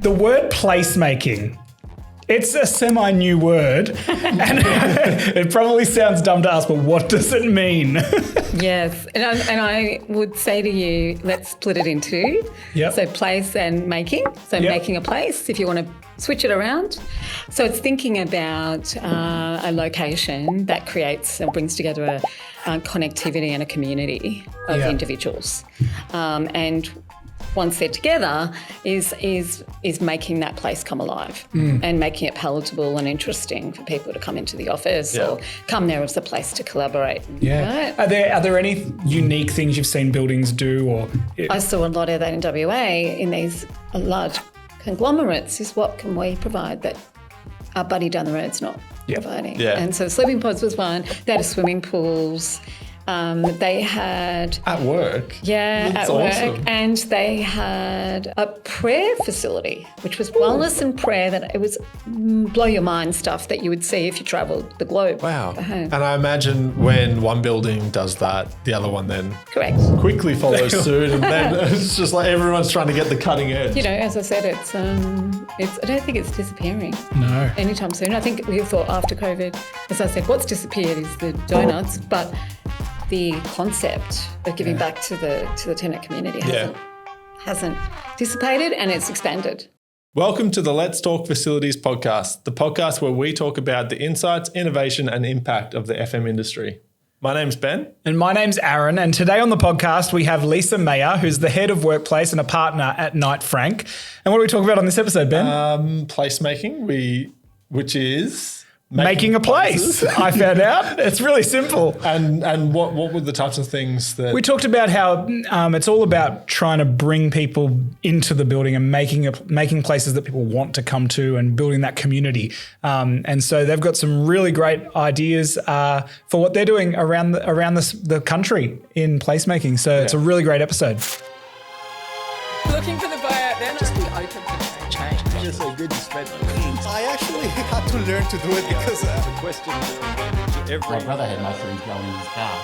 The word placemaking, it's a semi-new word, and it probably sounds dumb to us, but what does it mean? Yes, and I would say to you, let's split it in two. Yep. So place and making. So Yep. making a place, if you want to switch it around. So it's thinking about a location that creates and brings together a connectivity and a community of Yeah. individuals. And once they're together, is making that place come alive and making it palatable and interesting for people to come into the office or come there as a place to collaborate. Yeah. Right? Are there any unique things you've seen buildings do? Or I saw a lot of that in WA in these large conglomerates. Is what can we provide that our buddy down the road's not providing? Yeah. And so sleeping pods was one. They had swimming pools. They had At work? at That's work, awesome. and they had a prayer facility, which was wellness and prayer. That it was blow your mind stuff that you would see if you travelled the globe. Wow. Uh-huh. And I imagine when one building does that, the other one then Correct. quickly follows suit, and then it's just like everyone's trying to get the cutting edge. You know, as I said, it's I don't think it's disappearing. no? Anytime soon. I think we thought after COVID, as I said, what's disappeared is the donuts, but the concept of giving back to the tenant community hasn't dissipated, and it's expanded. Welcome to the Let's Talk Facilities podcast, the podcast where we talk about the insights, innovation and impact of the FM industry. My name's Ben. And my name's Aaron, and today on the podcast we have Lisa Mhaya, who's the head of workplace and a partner at Knight Frank. And what do we talk about on this episode, Ben? Placemaking, which is Making a place. I found out. It's really simple. And what were the types of things that We talked about how it's all about trying to bring people into the building and making places that people want to come to and building that community. And so they've got some really great ideas for what they're doing around the country in placemaking. So it's a really great episode. Looking for the buyout then? Just be open to change. Just so good you spent I actually had to learn to do it because My brother had mushrooms growing in his car.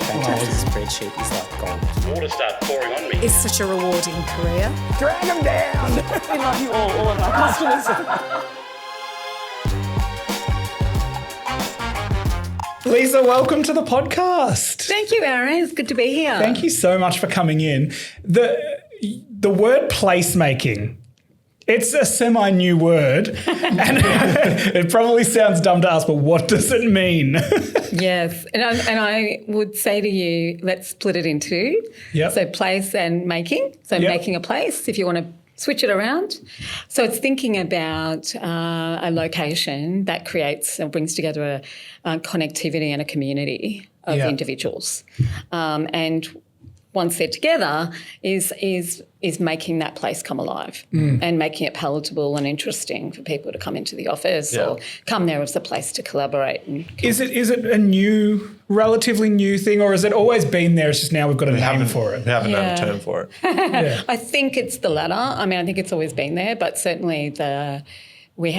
fantastic spreadsheet is like gold. Water starts pouring on me. It's such a rewarding career. Drag them down. We love you all of our customers. Lisa, welcome to the podcast. Thank you, Aaron. It's good to be here. Thank you so much for coming in. The word placemaking, it's a semi-new word, and it probably sounds dumb to us, but what does it mean? Yes, and I would say to you, let's split it in two. Yep. So place and making. So Yep. making a place, if you want to switch it around. So it's thinking about a location that creates and brings together a connectivity and a community of Yeah. individuals. And once they're together, is making that place come alive and making it palatable and interesting for people to come into the office or come there as a place to collaborate. And Is it a relatively new thing, or has it always been there? It's just now we've got a name for it. we haven't had Yeah. a term for it? I think it's the latter. I mean, I think it's always been there, but certainly we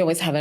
always have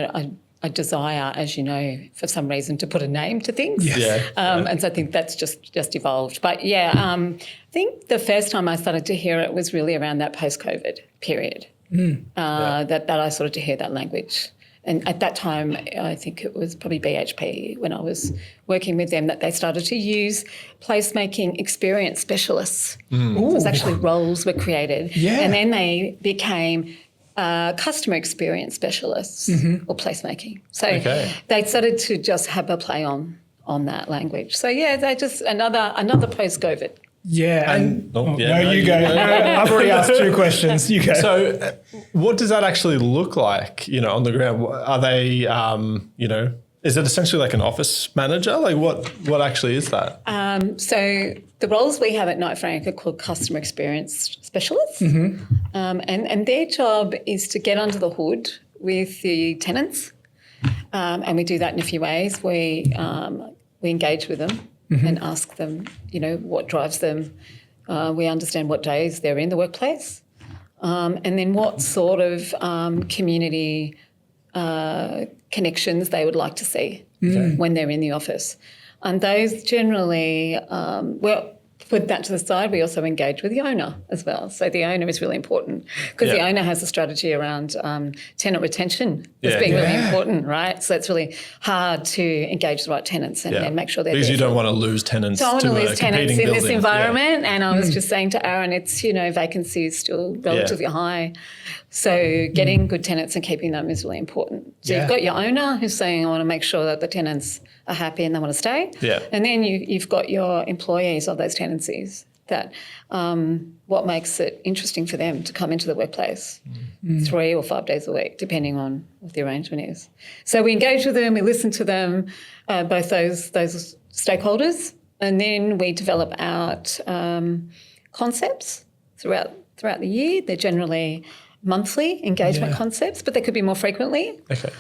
a desire, as you know, for some reason to put a name to things. Yes. And so I think that's just evolved. But I think the first time I started to hear it was really around that post-COVID period that I started to hear that language. And at that time, I think it was probably BHP when I was working with them that they started to use placemaking experience specialists. It was actually roles were created. Yeah. And then they became customer experience specialists or placemaking. So they started to just have a play on that language. So they just another post-COVID. Yeah. no, you go. No, I've already asked two questions. You go. So what does that actually look like, on the ground? Are they, is it essentially like an office manager? Like what actually is that? So the roles we have at Knight Frank are called customer experience specialists. And their job is to get under the hood with the tenants. And we do that in a few ways. We engage with them and ask them, what drives them. We understand what days they're in the workplace. And then what sort of community connections they would like to see when they're in the office. And those generally, put that to the side, we also engage with the owner as well. So the owner is really important because the owner has a strategy around tenant retention as being really important, right? So it's really hard to engage the right tenants and make sure they're because there. you don't want to lose tenants. Don't want to lose tenants in this environment. Yeah. And I was just saying to Aaron, it's, vacancy is still relatively high. So getting good tenants and keeping them is really important. So you've got your owner who's saying, I want to make sure that the tenants are happy and they want to stay. Yeah. And then you've got your employees of those tenancies that what makes it interesting for them to come into the workplace 3 or 5 days a week, depending on what the arrangement is. So we engage with them, we listen to them, both those stakeholders, and then we develop out concepts throughout the year. They're generally monthly engagement concepts, but they could be more frequently. Okay.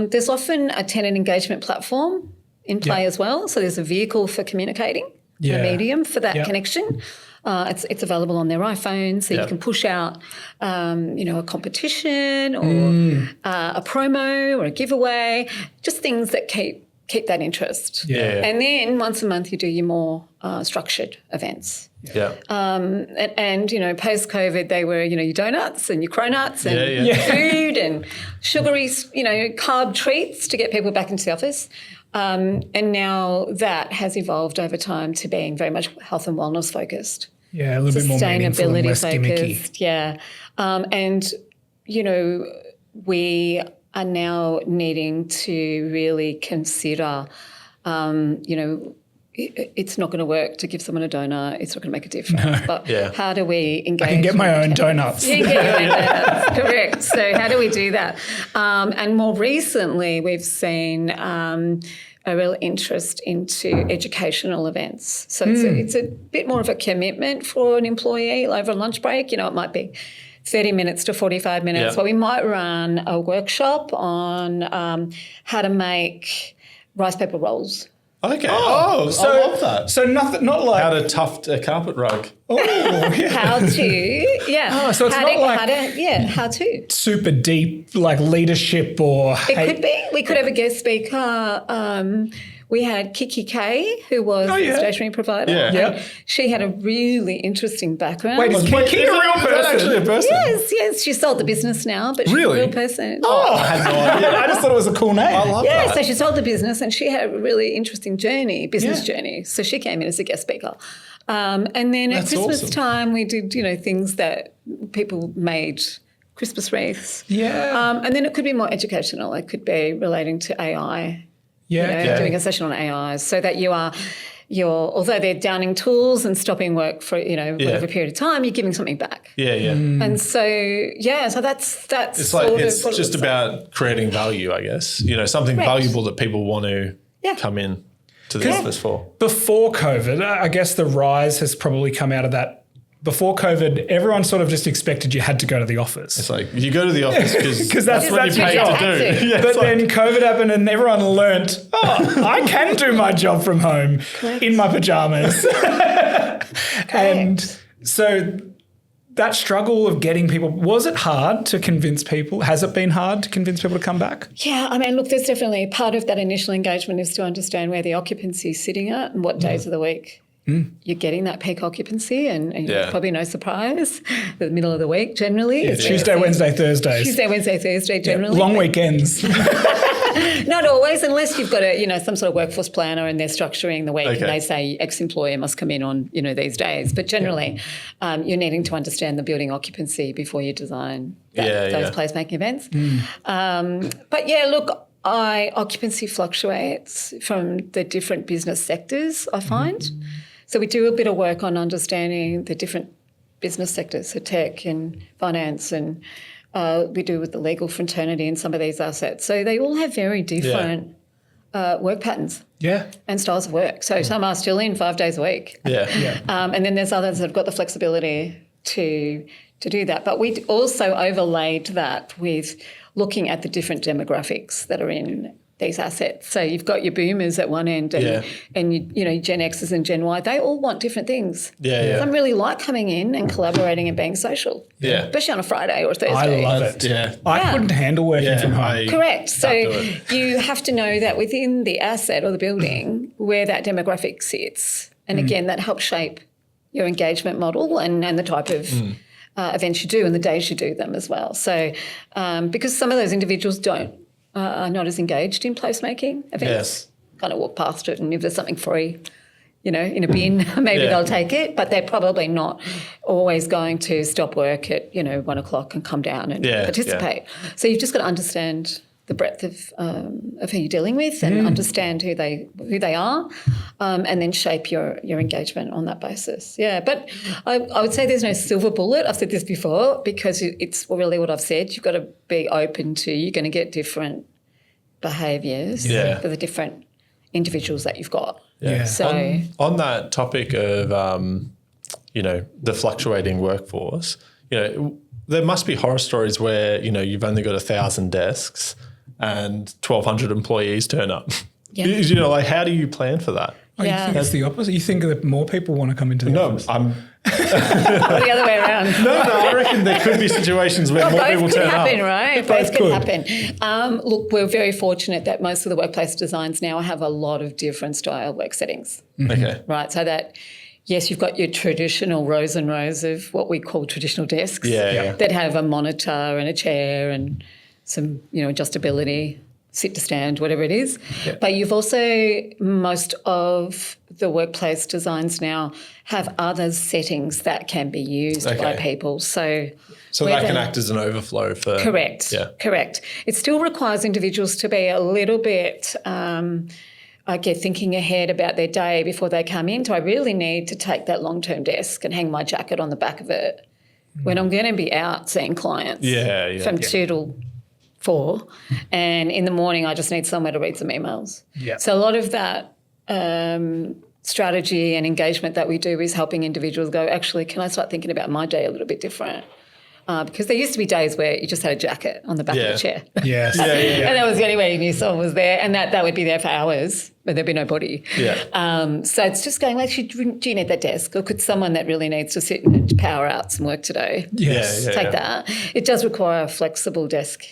There's often a tenant engagement platform in play as well. So there's a vehicle for communicating, a medium for that connection. It's available on their iPhone, so you can push out, a competition or a promo or a giveaway, just things that keep that interest. Yeah. And then once a month you do your more structured events. Yeah. And post-COVID, they were, your donuts and your cronuts and food and sugary, carb treats to get people back into the office. And now that has evolved over time to being very much health and wellness focused. Yeah, a little bit more meaningful and less gimmicky. Yeah. We are now needing to really consider, it's not going to work to give someone a donut. It's not going to make a difference. But how do we engage? I can get my own donuts. You can get your own donuts, correct. So how do we do that? And more recently, we've seen a real interest into educational events. So it's a bit more of a commitment for an employee over a lunch break. It might be 30 minutes to 45 minutes, but we might run a workshop on how to make rice paper rolls. Okay. I love that. So not like how to tuft a carpet rug. Oh, yeah. How to, so it's how to. Super deep, like leadership or. It could be. We could have a guest speaker. We had Kiki Kay, who was a stationery provider. Yeah. She had a really interesting background. Wait, is Kiki a real person? Actually a person? Yes. She sold the business now, but she's a real person. Oh, I had no idea. I just thought it was a cool name. I love that. So she sold the business and she had a really interesting business journey. So she came in as a guest speaker. And then at Christmas time, we did, things that people made, Christmas wreaths. Yeah. And then it could be more educational. It could be relating to AI. Doing a session on AI so that although they're downing tools and stopping work for, whatever period of time, you're giving something back. Yeah. And so that's it's like, it's just about creating value, I guess. Something valuable that people want to come in to the office for. Before COVID, I guess the rise has probably come out of that. Before COVID, everyone sort of just expected you had to go to the office. It's like, you go to the office because that's what you paid to do. But then COVID happened and everyone learnt, I can do my job from home in my pajamas. And so that struggle of getting people, was it hard to convince people? Has it been hard to convince people to come back? Yeah, look, there's definitely part of that initial engagement is to understand where the occupancy is sitting at and what days of the week you're getting that peak occupancy, and probably no surprise, the middle of the week generally. Yeah, Tuesday, Wednesday, Thursdays. Tuesday, Wednesday, Thursday generally. Long weekends. Not always, unless you've got some sort of workforce planner and they're structuring the week and they say X-employee must come in on, these days. But generally, you're needing to understand the building occupancy before you design those placemaking events. But look, occupancy fluctuates from the different business sectors, I find. So we do a bit of work on understanding the different business sectors, so tech and finance, and we do with the legal fraternity and some of these assets. So they all have very different work patterns and styles of work. So some are still in 5 days a week. And then there's others that have got the flexibility to do that. But we also overlaid that with looking at the different demographics that are in these assets. So you've got your boomers at one end and Gen Xers and Gen Y, they all want different things. Some really like coming in and collaborating and being social, especially on a Friday or a Thursday. I love it. I couldn't handle working from home. Correct. So you have to know that within the asset or the building where that demographic sits. And again, that helps shape your engagement model and the type of events you do and the days you do them as well. So because some of those individuals are not as engaged in placemaking events, Yes. kind of walk past it, and if there's something free, in a bin, maybe they'll take it, but they're probably not always going to stop work at 1 o'clock and come down and participate. So you've just got to understand the breadth of who you're dealing with and understand who they are, and then shape your engagement on that basis. Yeah, but I would say there's no silver bullet. I've said this before because it's really what I've said. You've got to be open to, you're going to get different behaviours for the different individuals that you've got. Yeah. So on that topic of, the fluctuating workforce, there must be horror stories where, you've only got 1,000 desks and 1,200 employees turn up. Yeah. How do you plan for that? Oh, you think it's the opposite? You think that more people want to come into the office? I'm... or the other way around. No, I reckon there could be situations where more people turn happen, up. right? Both could happen. Look, we're very fortunate that most of the workplace designs now have a lot of different style work settings. Okay. Right, so that, yes, you've got your traditional rows and rows of what we call traditional desks that have a monitor and a chair and some, adjustability, sit to stand, whatever it is. Yeah. But you've also, most of the workplace designs now have other settings that can be used by people. So that can act as an overflow for... Correct. Yeah. Correct. It still requires individuals to be a little bit, thinking ahead about their day before they come in. So I really need to take that long-term desk and hang my jacket on the back of it when I'm going to be out seeing clients from 2 till 4, and in the morning I just need somewhere to read some emails. Yeah. So a lot of that strategy and engagement that we do is helping individuals go, actually, can I start thinking about my day a little bit different? Because there used to be days where you just had a jacket on the back of the chair. Yes. And that was the only way you knew someone was there, and that would be there for hours, but there'd be nobody. Yeah. So it's just going, actually, do you need that desk? Or could someone that really needs to sit and power out some work today take that? It does require a flexible desk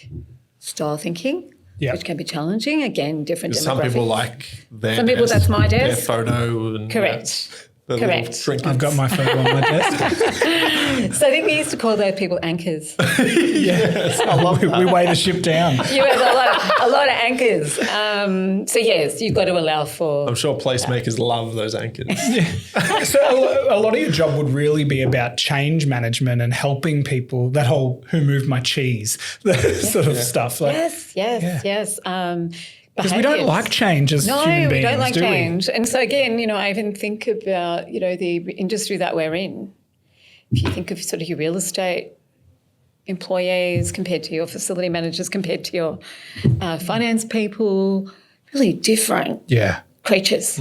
style thinking, which can be challenging. Again, different demographics. Some people like their Some people, that's my their desk. photo. And, Correct. Correct. I've got my photo on my desk. So I think we used to call those people anchors. Yes, I love it. We weigh the ship down. You have a lot of anchors. So yes, you've got to allow for... I'm sure placemakers love those anchors. So a lot of your job would really be about change management and helping people, that whole who moved my cheese, sort of stuff. Like, Yes. because we don't like change as human beings, we don't like do change. And so again, I even think about, the industry that we're in. If you think of sort of your real estate employees compared to your facility managers, compared to your finance people, really different creatures,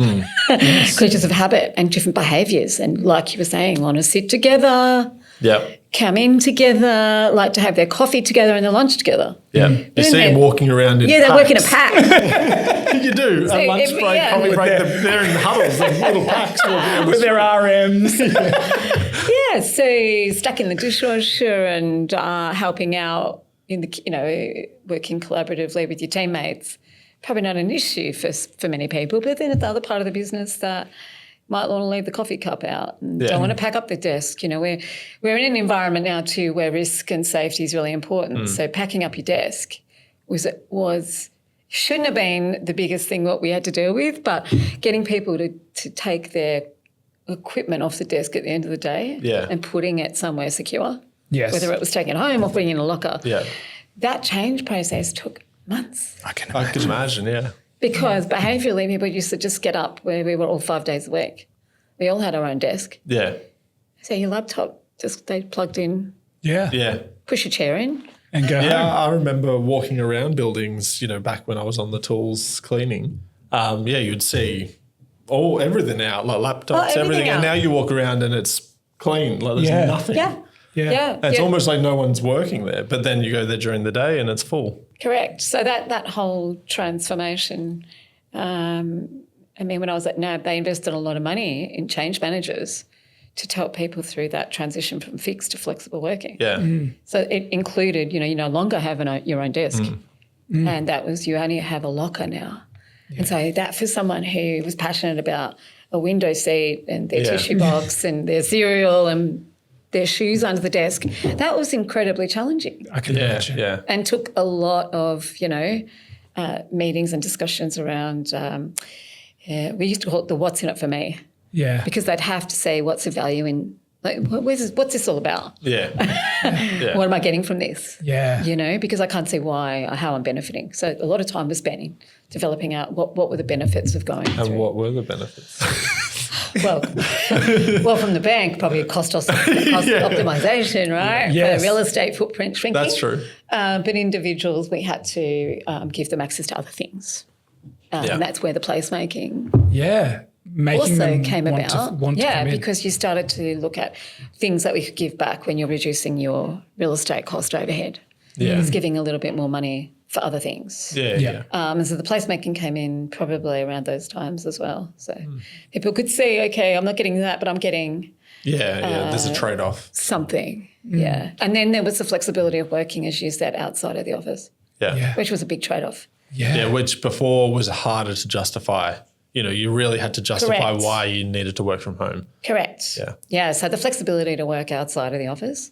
creatures of habit and different behaviours. And like you were saying, want to sit together, come in together, like to have their coffee together and their lunch together. Yeah. You see them walking around in they're working a pack. You do. So At lunch every- break, coffee break, they're in huddles and little packs walking around the with their RMs. Yeah, so stuck in the dishwasher and helping out in the, working collaboratively with your teammates. Probably not an issue for many people, but then it's the other part of the business that might want to leave the coffee cup out and don't want to pack up the desk. We're in an environment now too where risk and safety is really important. So packing up your desk shouldn't have been the biggest thing what we had to deal with, but getting people to take their equipment off the desk at the end of the day and putting it somewhere secure, whether it was taken home or putting it in a locker. Yeah. That change process took months. I can imagine, yeah. Because behaviourally, people used to just get up where we were all 5 days a week. We all had our own desk. Yeah. So your laptop, they plugged in, Yeah. push your chair in. And go home. I remember walking around buildings, back when I was on the tools cleaning. You'd see everything out, like laptops, everything. out. And now you walk around and it's clean, like there's nothing. Yeah. And it's almost like no one's working there, but then you go there during the day and it's full. Correct. So that whole transformation, when I was at NAB, they invested a lot of money in change managers to help people through that transition from fixed to flexible working. Yeah. So it included, you no longer have your own desk. And that was, you only have a locker now. And so that for someone who was passionate about a window seat and their tissue box and their cereal and their shoes under the desk, that was incredibly challenging. I can imagine. Yeah. And took a lot of, meetings and discussions around, we used to call it the what's in it for me, Yeah. because they'd have to say what's the value in, like, what's this all about? Yeah. What am I getting from this? Yeah. Because I can't see how I'm benefiting. So a lot of time was spent in developing out what were the benefits of going And through. what were the benefits? Well, from the bank, probably cost optimization, right? Yes. For real estate footprint shrinking. That's true. But individuals, we had to give them access to other things. And that's where the placemaking Yeah. Making also them came want about. To, want to come in. Because you started to look at things that we could give back when you're reducing your real estate cost overhead. Yeah. It's giving a little bit more money for other things. Yeah. And so the placemaking came in probably around those times as well. So people could see, okay, I'm not getting that, but I'm getting Yeah. There's a trade-off. something. Yeah. And then there was the flexibility of working, as you said, outside of the office, Yeah. which was a big trade-off. Yeah, which before was harder to justify. You really had to justify Correct. why you needed to work from home. Correct. Yeah. Yeah. So the flexibility to work outside of the office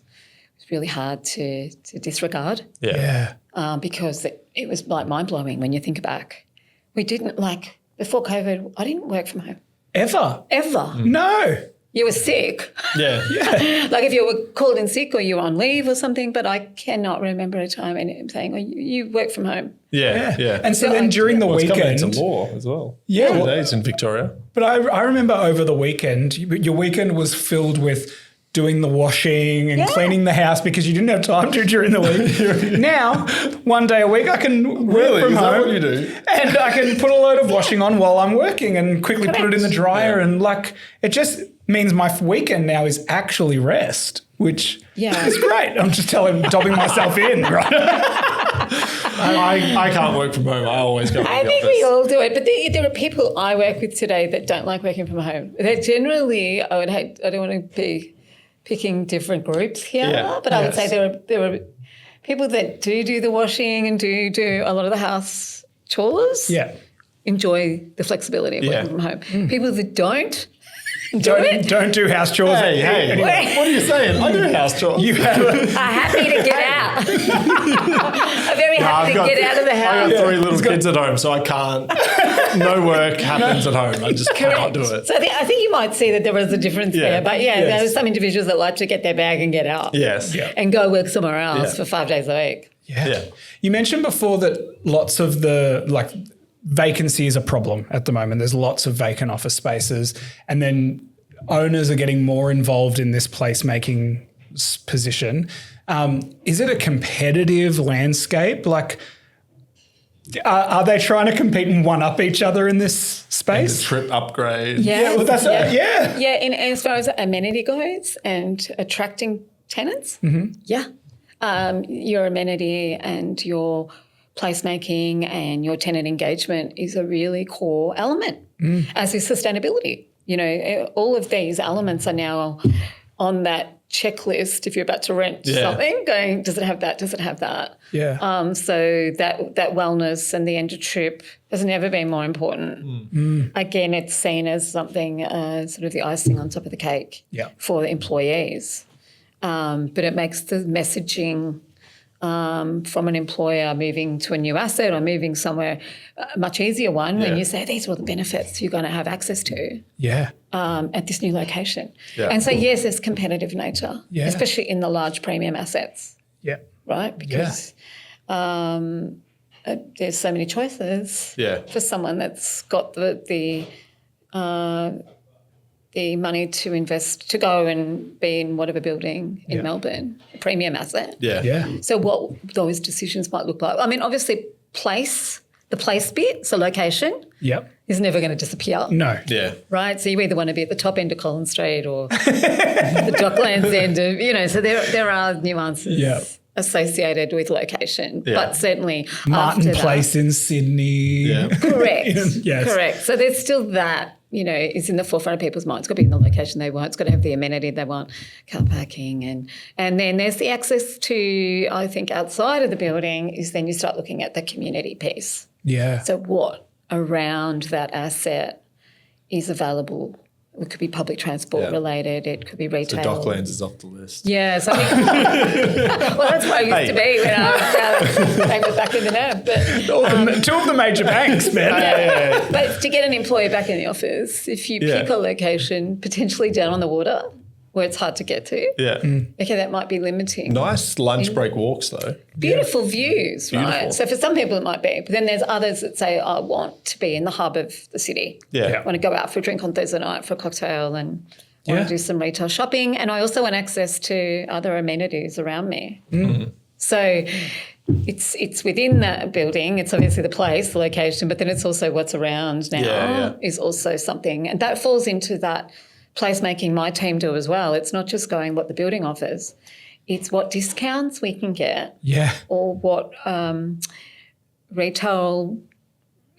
was really hard to disregard. Yeah. Because it was like mind-blowing when you think back. We didn't, before COVID, I didn't work from home. Ever? No. You were sick. Yeah. Like if you were called in sick or you were on leave or something, but I cannot remember a time saying, oh, you work from home. Yeah. And so then during the Well, it's coming weekend. into law as well. Yeah, well- Nowadays in Victoria. But I remember over the weekend, your weekend was filled with doing the washing and cleaning the house because you didn't have time to during the week. Now, one day a week, I can work from Is that home. what you do? And I can put a load of washing on while I'm working and quickly put it in the dryer. And it just means my weekend now is actually rest, which is great. I'm just dobbing myself in, right? I can't work from home. I always go to the I think office. we all do it, but there are people I work with today that don't like working from home. They're generally, I don't want to be picking different groups here, but I would say there are people that do the washing and do a lot of the house chores. Yeah. Enjoy the flexibility of working from home. People that don't Don't do house chores. Hey, what are you saying? I do house chores. You have are happy to get out. I'm very happy to get out of the house. I got 3 little kids at home, so I can't. No work happens at home. I just cannot do it. So I think you might see that there was a difference there. But there are some individuals that like to get their bag and get out. Yes. And go work somewhere else for 5 days a week. Yeah. You mentioned before that lots of the vacancy is a problem at the moment. There's lots of vacant office spaces, and then owners are getting more involved in this placemaking position. Is it a competitive landscape? Are they trying to compete and one-up each other in this The space? trip upgrade. Yeah, well, that's Yeah, and as far as amenity goes and attracting tenants, your amenity and your placemaking and your tenant engagement is a really core element, as is sustainability. All of these elements are now on that checklist if you're about to rent something, going, does it have that? Does it have that? Yeah. So that wellness and the end of trip has never been more important. Again, it's seen as something, sort of the icing on top of the cake for the employees. But it makes the messaging from an employer moving to a new asset or moving somewhere a much easier one when you say these are all the benefits you're going to have access to at this new location. Yeah. And so, yes, there's competitive nature, Yeah. especially in the large premium assets, Yeah. right? Because there's so many choices for someone that's got the money to invest, to go and be in whatever building in Melbourne, a premium asset. Yeah. Yeah. So what those decisions might look like. I mean, obviously the place bit, so location, Yep. is never going to disappear. No. Yeah. Right? So you either want to be at the top end of Collins Street or the Docklands end of, so there are nuances associated with location. Yeah. But certainly Martin after Place in Sydney. Yeah. that, correct. Yes. Correct. So there's still that, is in the forefront of people's minds. It's got to be in the location they want. It's got to have the amenity they want, car parking. And then there's the access to, I think, outside of the building is then you start looking at the community piece. Yeah. So what around that asset is available. It could be public transport related. It could be So retail. Docklands is off the list. Yeah, so I think, well, that's where I used to be when I was back in the NAB. But, Two of the major banks, man. but to get an employee back in the office, if you pick a location potentially down on the water where it's hard to get to, okay, that might be limiting. Nice lunch break walks though. Beautiful views, right? So for some people it might be, but then there's others that say, I want to be in the hub of the city. Yeah. I want to go out for a drink on Thursday night for a cocktail and want to do some retail shopping. And I also want access to other amenities around me. So it's within that building. It's obviously the place, the location, but then it's also what's around now is also something. And that falls into that placemaking my team do as well. It's not just going what the building offers. It's what discounts we can get or what retail,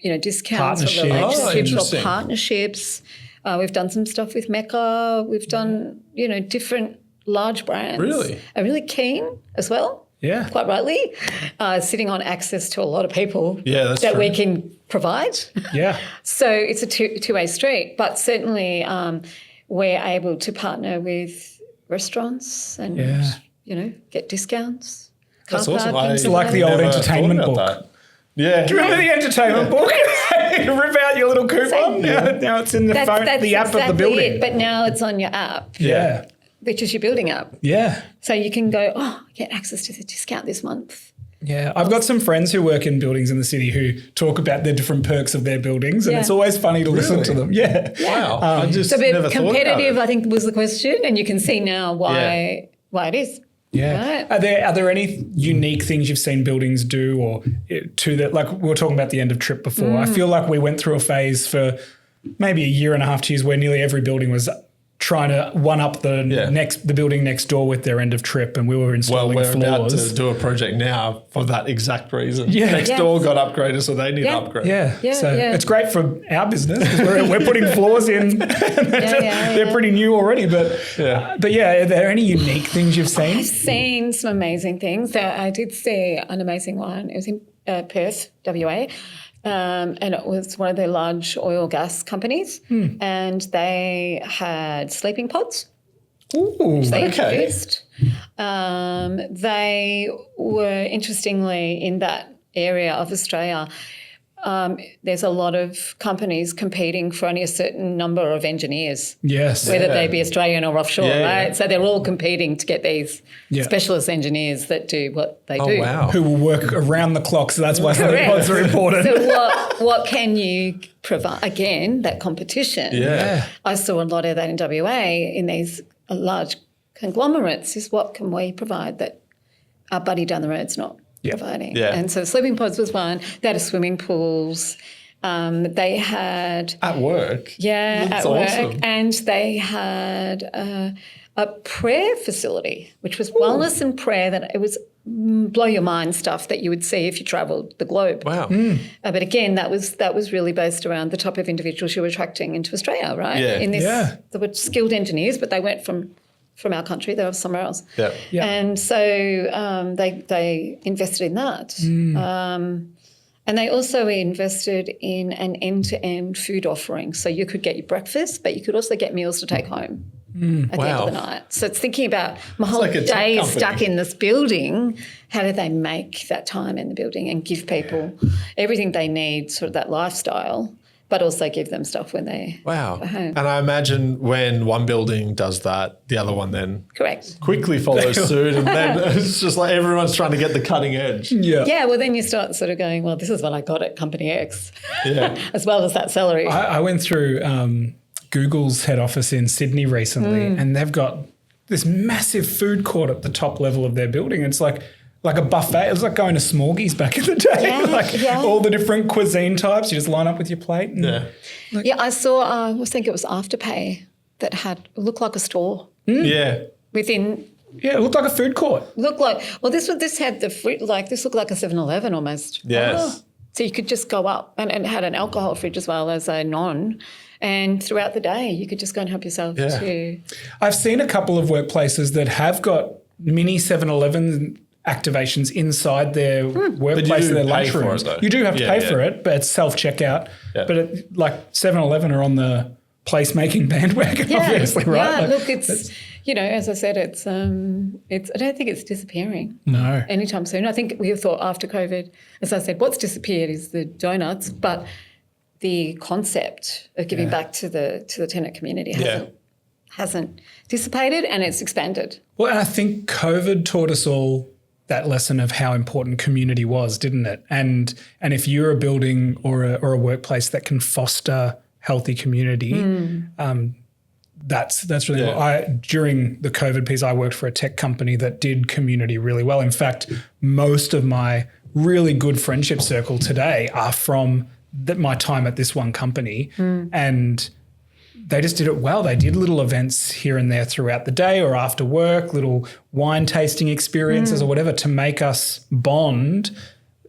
discounts or relationships or partnerships. We've done some stuff with Mecca. We've done, different large brands. Really? Are really keen as well. Yeah. Quite rightly, sitting on access to a lot of people that's that true. we can provide. Yeah. So it's a two-way street, but certainly we're able to partner with restaurants and, get discounts. That's awesome. It's like the old entertainment book. Yeah. Do you remember the entertainment book? Rip out your little coupon. Now it's in the phone, the app of the building. It, but now it's on your app. Yeah. Which is your building app. Yeah. So you can go, get access to the discount this month. Yeah, I've got some friends who work in buildings in the city who talk about the different perks of their buildings, and it's always funny to listen to them. Yeah. Wow. I just So never competitive, thought I think, was the question, and you can see now why it is. Yeah. Right. Are there any unique things you've seen buildings do or to that? Like we were talking about the end of trip before. I feel like we went through a phase for maybe a year and a half, 2 years where nearly every building was trying to one up the building next door with their end of trip, and we were installing we're about floors. to do a project now for that exact reason. Yeah. Next door got upgraded, so they need to upgrade. Yeah. Yeah, So yeah. it's great for our business because we're putting floors in. They're pretty new already, but are there any unique things you've seen? I've seen some amazing things. So I did see an amazing one. It was in Perth, WA. And it was one of the large oil gas companies, and they had sleeping pods. Ooh, They okay. introduced. They were, interestingly, in that area of Australia, there's a lot of companies competing for only a certain number of engineers, yes. whether they be Australian or offshore, Yeah. right? So they're all competing to get these specialist engineers that do what they do. Oh, wow. Who will work around the clock, so that's why sleeping Correct. pods are important. So what can you provide? Again, that competition. Yeah. I saw a lot of that in WA in these large conglomerates is what can we provide that our buddy down the road's not providing. Yeah. And so sleeping pods was one. They had swimming pools. They had... At work? Yeah, That's at work. awesome. And they had a prayer facility, which was wellness and prayer, that it was blow your mind stuff that you would see if you travelled the globe. Wow. But again, that was really based around the type of individuals you were attracting into Australia, right? Yeah. In this, Yeah. they were skilled engineers, but they weren't from our country; they were somewhere else. Yeah. Yeah. And so they invested in that. And they also invested in an end-to-end food offering. So you could get your breakfast, but you could also get meals to take home at the end of the night. So it's thinking about my whole like a tech day is company. stuck in this building. How do they make that time in the building and give people everything they need, sort of that lifestyle, but also give them stuff when they Wow. go home. And I imagine when one building does that, the other one then Correct. quickly follows suit, and then it's just like everyone's trying to get the cutting edge. Yeah, well, then you start sort of going, well, this is what I got at Company X, Yeah. as well as that salary. I went through Google's head office in Sydney recently, and they've got this massive food court at the top level of their building. It's like a buffet. It was like going to Smorgies back in the day. All the different cuisine types. You just line up with your plate. And Yeah, I saw, I think it was Afterpay that looked like a store Yeah. within. Yeah, it looked like a food court. Looked like, well, this had the fruit, this looked like a 7-Eleven almost. Yes. So you could just go up, and it had an alcohol fridge as well as a non. And throughout the day, you could just go and help yourself to. I've seen a couple of workplaces that have got mini 7-Elevens activations inside their workplace, do their pay for lunchrooms. it, though. You do have to Yeah, pay for yeah. it, but it's self-checkout. Yeah. But like 7-Eleven are on the placemaking bandwagon, obviously, right? Yeah, Like, look, it's as I said, it's I don't think it's disappearing. No. Anytime soon. I think we thought after COVID, as I said, what's disappeared is the donuts, but the concept of giving back to the tenant community hasn't dissipated, and it's expanded. Well, and I think COVID taught us all that lesson of how important community was, didn't it? And if you're a building or a workplace that can foster healthy community, that's really during the COVID piece, I worked for a tech company that did community really well. In fact, most of my really good friendship circle today are from my time at this one company, and they just did it well. They did little events here and there throughout the day or after work, little wine tasting experiences or whatever to make us bond.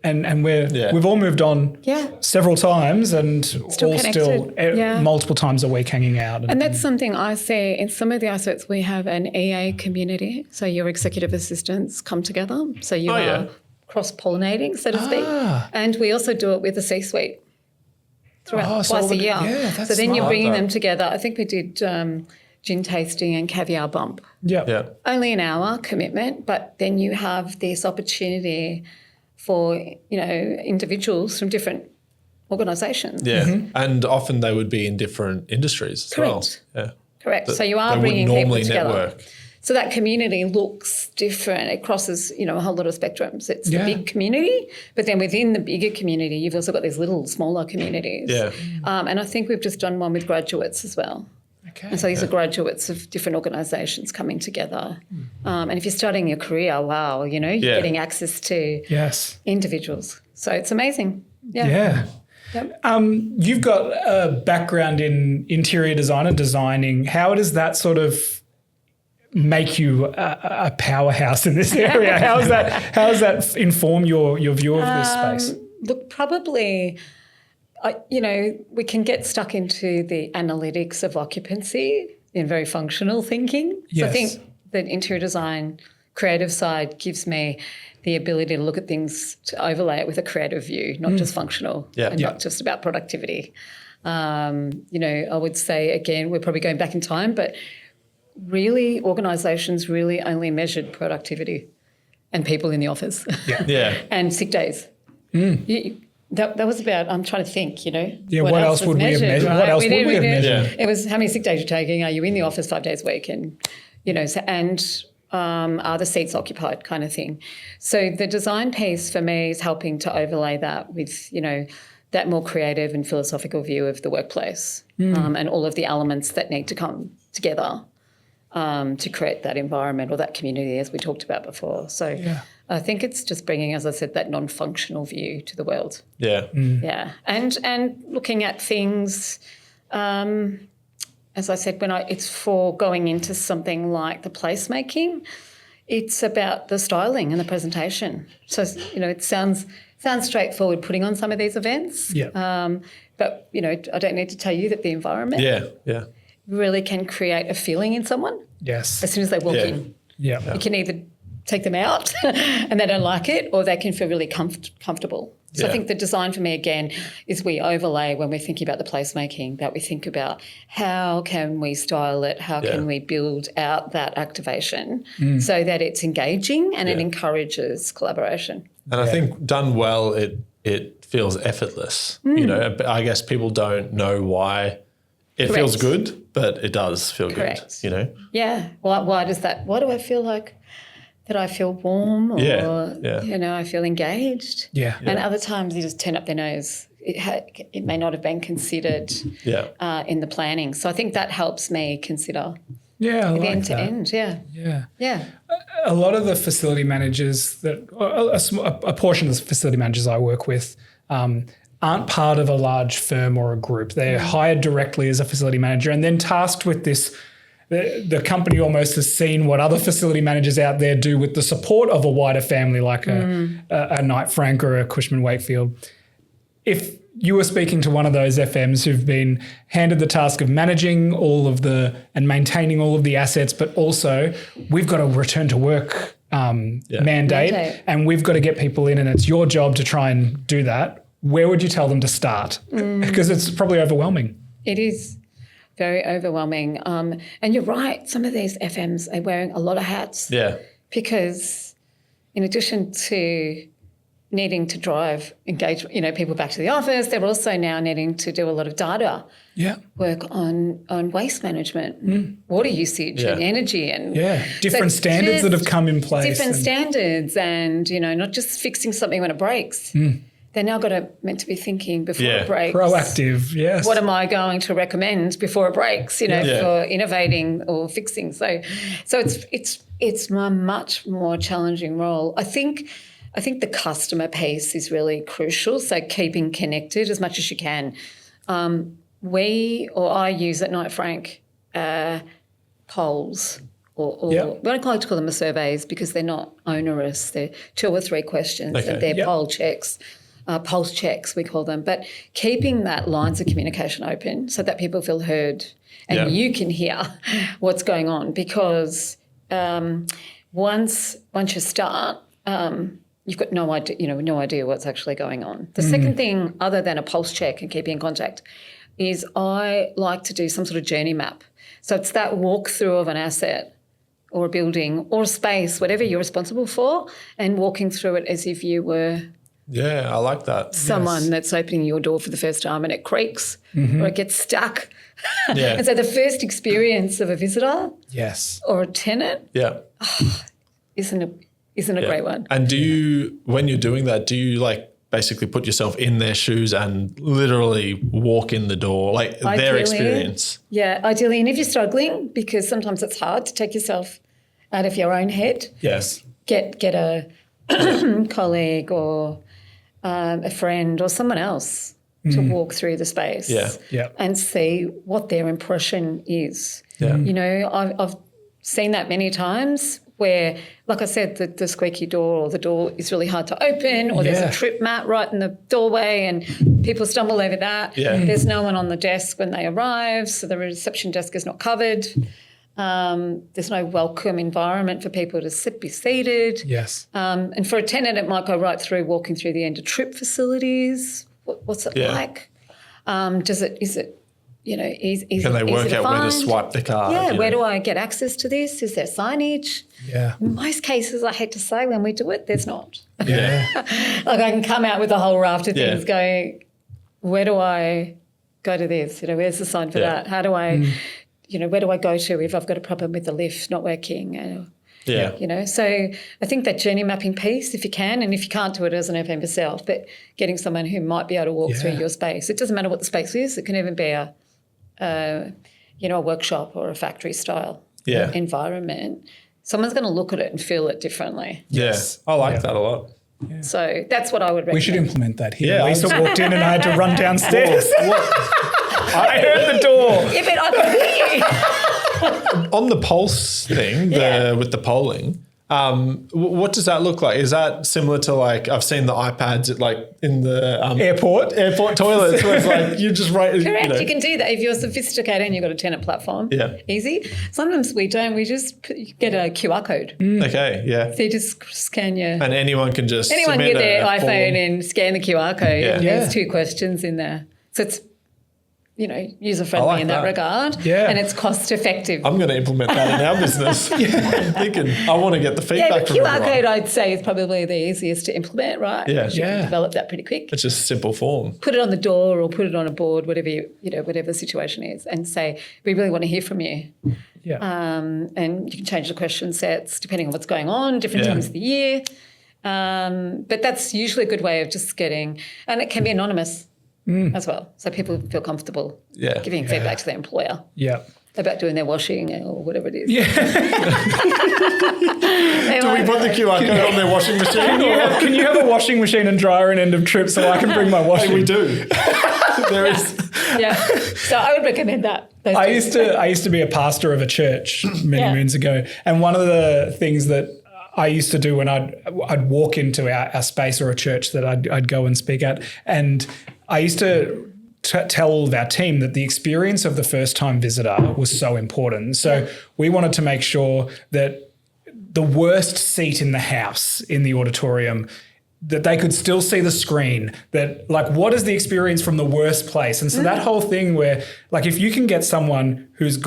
And we've all moved on several times and Still all connected. still multiple times a week hanging out. And that's something I see in some of the assets. We have an EA community, so your executive assistants come together. So you are cross-pollinating, so to speak. And we also do it with the C-suite throughout twice a year. Yeah, that's so then you're smart. bringing them together. I think we did gin tasting and caviar bump. Yeah. Only an hour commitment, but then you have this opportunity for, individuals from different organisations. Yeah. And often they would be in different industries as Correct. well. Yeah. Correct. So you are they bringing wouldn't people normally together. network. So that community looks different. It crosses, a whole lot of spectrums. It's the Yeah. big community, but then within the bigger community, you've also got these little smaller communities. Yeah. And I think we've just done one with graduates as well. Okay. And so these are graduates of different organisations coming together. And if you're starting your career, wow, you're getting access to Yes. individuals. So it's amazing. Yeah. Yep. You've got a background in interior design and designing. How does that sort of make you a powerhouse in this area? How does that inform your view of this space? Look, probably, we can get stuck into the analytics of occupancy in very functional thinking. Yes. So I think the interior design creative side gives me the ability to look at things, to overlay it with a creative view, not just functional and not just about productivity. I would say, again, we're probably going back in time, but really organisations really only measured productivity and people in the office Yeah. and sick days. That was about, I'm trying to think, Yeah, what else was would we have measured? right? What else would we have measured? Yeah. It was how many sick days you're taking, are you in the office 5 days a week, and, are the seats occupied kind of thing. So the design piece for me is helping to overlay that with, that more creative and philosophical view of the workplace and all of the elements that need to come together to create that environment or that community, as we talked about before. So I think it's just bringing, as I said, that non-functional view to the world. Yeah. Yeah, and looking at things, as I said, it's for going into something like the placemaking, it's about the styling and the presentation. So, it sounds straightforward putting on some of these events. Yeah. But, I don't need to tell you that the environment Yeah. really can create a feeling in someone Yes. as soon as they walk in. Yeah. You can either take them out and they don't like it, or they can feel really comfortable. So I think the design for me, again, is we overlay when we're thinking about the placemaking, that we think about how can we style it, how can we build out that activation so that it's engaging and it encourages collaboration. And I think done well, it feels effortless. But I guess people don't know why it feels good, but it does feel Correct. good, Yeah. Why does that? Why do I feel like that I feel warm or, I feel engaged? Yeah. And other times you just turn up their nose. It may not have been considered in the planning. So I think that helps me consider Yeah. I the like end to that. end. Yeah. Yeah. Yeah. A lot of the facility managers a portion of the facility managers I work with aren't part of a large firm or a group. They're hired directly as a facility manager and then tasked with this. The company almost has seen what other facility managers out there do with the support of a wider family like a Knight Frank or a Cushman Wakefield. If you were speaking to one of those FMs who've been handed the task of managing and maintaining all of the assets, but also we've got to return to work mandate, Mandate. and we've got to get people in, and it's your job to try and do that. Where would you tell them to start? Because it's probably overwhelming. It is very overwhelming. And you're right, some of these FMs are wearing a lot of hats. Yeah. Because in addition to needing to drive engagement, people back to the office, they're also now needing to do a lot of data work on waste management, water usage and energy. And different standards that have come in place. Different standards and, not just fixing something when it breaks. They're now meant to be thinking before it breaks. Proactive, yes. What am I going to recommend before it breaks, for innovating or fixing? So it's a much more challenging role. I think the customer piece is really crucial, so keeping connected as much as you can. I use at Knight Frank polls or we don't like to call them surveys because they're not onerous. They're 2 or 3 questions and they're poll checks. Pulse checks, we call them, but keeping that lines of communication open so that people feel heard and you can hear what's going on, because once you start, you've got no idea what's actually going on. The second thing, other than a pulse check and keeping in contact, is I like to do some sort of journey map. So it's that walkthrough of an asset or a building or a space, whatever you're responsible for, and walking through it as if you were I like that. someone that's opening your door for the first time and it creaks or it gets stuck. And so the first experience of a visitor or a tenant isn't a great one. And when you're doing that, do you basically put yourself in their shoes and literally walk in the door, their experience? Yeah, ideally. And if you're struggling, because sometimes it's hard to take yourself out of your own head. Yes. Get a colleague or a friend or someone else to walk through the space and see what their impression is. I've seen that many times where, like I said, the squeaky door or the door is really hard to open, or there's a trip mat right in the doorway and people stumble over that. There's no one on the desk when they arrive, so the reception desk is not covered. There's no welcome environment for people to be seated. Yes. And for a tenant, it might go right through walking through the end of trip facilities. What's it like? Is it easy? Can they work out where to find? swipe the card? Yeah, where do I get access to this? Is there signage? Yeah. In most cases, I hate to say, when we do it, there's not. Yeah. I can come out with a whole raft of things going, where do I go to this? Where's the sign for that? How do I... where do I go to if I've got a problem with the lift not working? So I think that journey mapping piece, if you can, and if you can't do it as an FM yourself, but getting someone who might be able to walk through your space. It doesn't matter what the space is. It can even be a workshop or a factory style environment. Someone's going to look at it and feel it differently. Yes, I like that a lot. Yeah. So that's what I would recommend. We should implement that here. Yeah, Lisa walked in and I had to run downstairs. I heard the door. Yeah, but I could hear you. On the pulse thing, with the polling, what does that look like? Is that similar to I've seen the iPads in the airport toilets where it's you just write. Correct. You can do that if you're sophisticated and you've got a tenant platform. Yeah. Easy. Sometimes we don't. We just get a QR code. Okay. Yeah. So you just scan your. And anyone can just get their iPhone form. And scan the QR code. Yeah. And there's 2 questions in there. So it's user-friendly in that regard. Yeah. And it's cost-effective. I'm going to implement that in our business. I'm thinking I want to get the feedback from QR code, I'd say, is probably the easiest to implement, right? Yeah. You can develop that pretty quick. It's just a simple form. Put it on the door or put it on a board, whatever whatever the situation is, and say, we really want to hear from you. Yeah. And you can change the question sets depending on what's going on, different times of the year. But that's usually a good way of just getting, and it can be anonymous. As well, so people feel comfortable giving feedback to their employer about doing their washing or whatever it is. Yeah. Do we put the QR code on their washing machine? Can you have a washing machine and dryer and end of trip so I can bring my washing? Hey, we do. There is. Yeah, so I would recommend that. I used to be a pastor of a church many moons ago, and one of the things that I used to do when I'd walk into our space or a church that I'd go and speak at, and I used to tell all of our team that the experience of the first-time visitor was so important. So we wanted to make sure that the worst seat in the house in the auditorium, that they could still see the screen, that like, what is the experience from the worst place? And so that whole thing where like, if you can get someone who's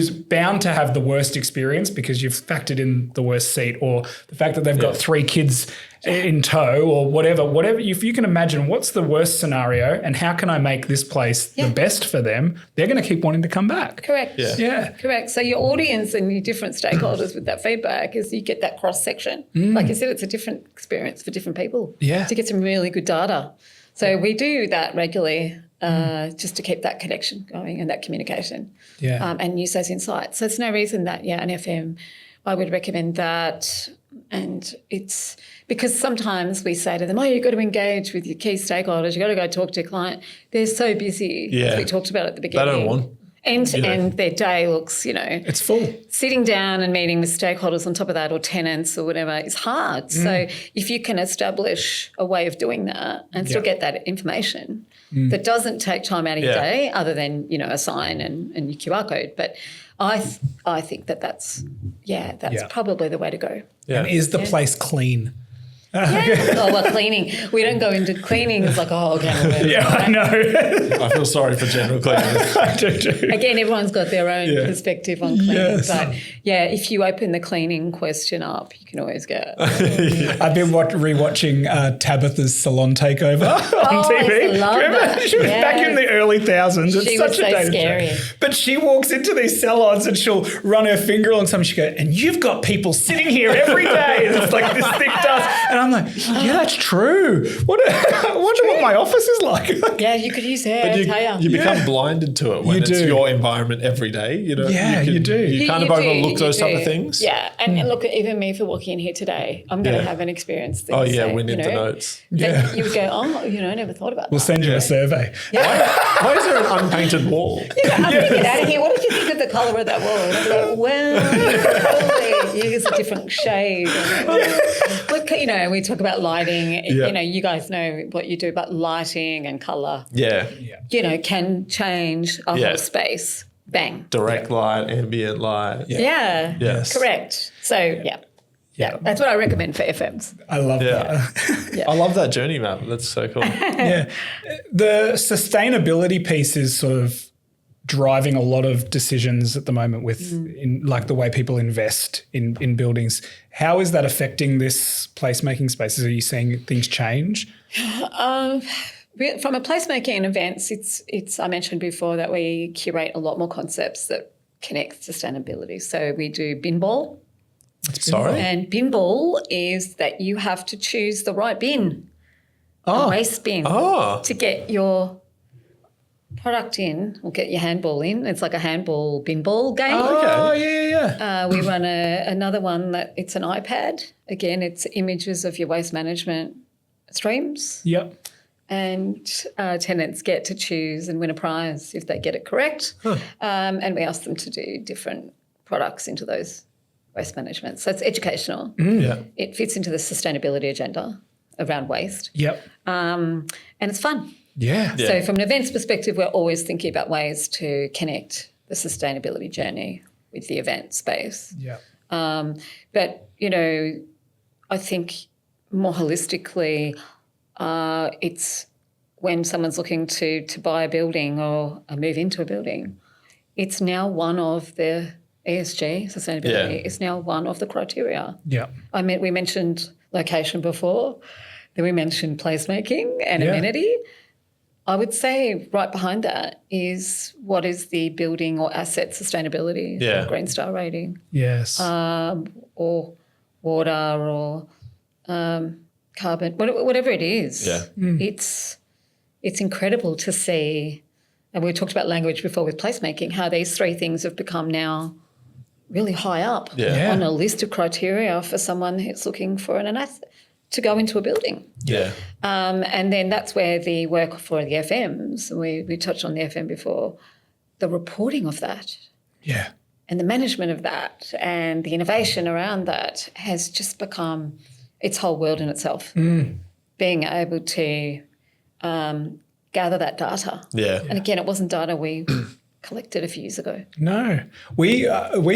bound to have the worst experience because you've factored in the worst seat, or the fact that they've got 3 kids in tow, or whatever, if you can imagine what's the worst scenario and how can I make this place the best for them, they're going to keep wanting to come back. Correct. Yeah. Correct. So your audience and your different stakeholders with that feedback is you get that cross section. Like you said, it's a different experience for different people. Yeah. To get some really good data. So we do that regularly just to keep that connection going and that communication. Yeah. And use those insights. So it's no reason that, an FM, I would recommend that. And it's because sometimes we say to them, you've got to engage with your key stakeholders. You've got to go talk to your client. They're so busy, as we talked about at the beginning. They don't want. And their day looks, it's full. Sitting down and meeting with stakeholders on top of that, or tenants or whatever, is hard. So if you can establish a way of doing that and still get that information that doesn't take time out of your day, other than, a sign and your QR code. But I think that's probably the way to go. Yeah. And is the place clean? Cleaning. We don't go into cleaning. It's like, okay. Yeah, I know. I feel sorry for general cleaners. I do too. Again, everyone's got their own perspective on cleaning. Yes. But if you open the cleaning question up, you can always get. I've been rewatching Tabitha's salon takeover on TV. I love that. She was back in the early thousands. It's She such was a so dated scary. show. But she walks into these salons and she'll run her finger along something. She go, and you've got people sitting here every day. And it's like this thick dust. And I'm like, yeah, that's true. Wonder what my office is like. Yeah, you could use hair. You become blinded to it when it's do. your environment every day. You do. You kind of overlook those type of things. Yeah, and look, even me for walking in here today, I'm going to have an experience. That we need the notes. That you would go, I never thought about that. We'll send you a survey. Why is there an unpainted wall? I'm thinking out of here. What did you think of the colour of that wall? And I'm like, well, probably use a different shade. Look, we talk about lighting. You guys know what you do, but lighting and colour, can change a whole space. Bang. Direct light, ambient light. Yeah. Yes. Correct. So, yeah, that's what I recommend for FMs. I love that. I love that journey map. That's so cool. The sustainability piece is sort of driving a lot of decisions at the moment with in like the way people invest in buildings. How is that affecting this placemaking spaces? Are you seeing things change? From a placemaking and events, it's I mentioned before that we curate a lot more concepts that connect sustainability. So we do bin ball. Sorry? And bin ball is that you have to choose the right bin, a waste bin, to get your product in or get your handball in. It's like a handball bin ball game. We run another one that it's an iPad. Again, it's images of your waste management streams. Yep. And tenants get to choose and win a prize if they get it correct. And we ask them to do different products into those waste management. So it's educational. It fits into the sustainability agenda around waste. Yep. And it's fun. Yeah. So from an events perspective, we're always thinking about ways to connect the sustainability journey with the event space. Yeah. But, I think more holistically, it's when someone's looking to buy a building or move into a building, it's now one of the ESG, sustainability, is now one of the criteria. Yeah. We mentioned location before, then we mentioned placemaking and amenity. I would say right behind that is what is the building or asset sustainability or Green Star rating. Yes. Or water or carbon, whatever it is. Yeah. It's incredible to see, and we talked about language before with placemaking, how these 3 things have become now really high up on a list of criteria for someone who's looking for an asset to go into a building. Yeah. And then that's where the work for the FMs, we touched on the FM before, the reporting of that. Yeah. And the management of that and the innovation around that has just become its whole world in itself. Being able to gather that data. Yeah. And again, it wasn't data we collected a few years ago. No. We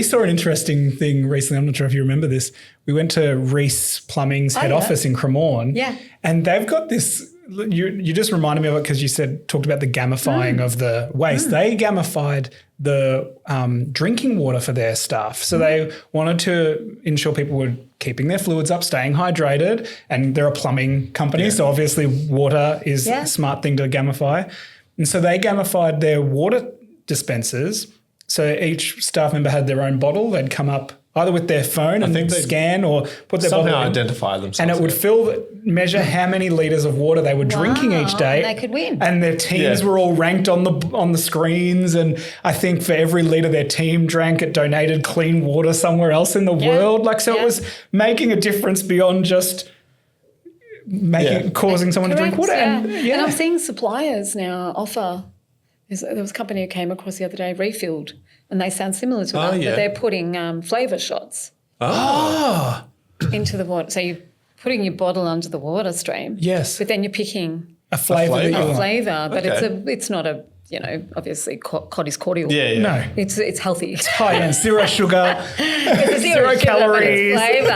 saw an interesting thing recently. I'm not sure if you remember this. We went to Reese Plumbing's head office in Cremorne. Yeah. And they've got this, you just reminded me of it because you talked about the gamifying of the waste. They gamified the drinking water for their staff. So they wanted to ensure people were keeping their fluids up, staying hydrated, and they're a plumbing company. So obviously water is a smart thing to gamify. And so they gamified their water dispensers. So each staff member had their own bottle. They'd come up either with their phone and scan or put their bottle in. Somehow identify themselves. And it would measure how many litres of water they were drinking each day. They could win. And their teams were all ranked on the screens. And I think for every litre their team drank, it donated clean water somewhere else in the world. It was making a difference beyond just causing someone to drink water. Yeah. And I'm seeing suppliers now offer. There was a company who came across the other day, Refilled, and they sound similar to that, but they're putting flavour shots into the water. So you're putting your bottle under the water stream. Yes. But then you're picking a flavour that you want. Flavour, but it's not a, obviously cod is cordial. Yeah. No. It's healthy. It's high end, zero sugar, It's zero sugar, calories. but it's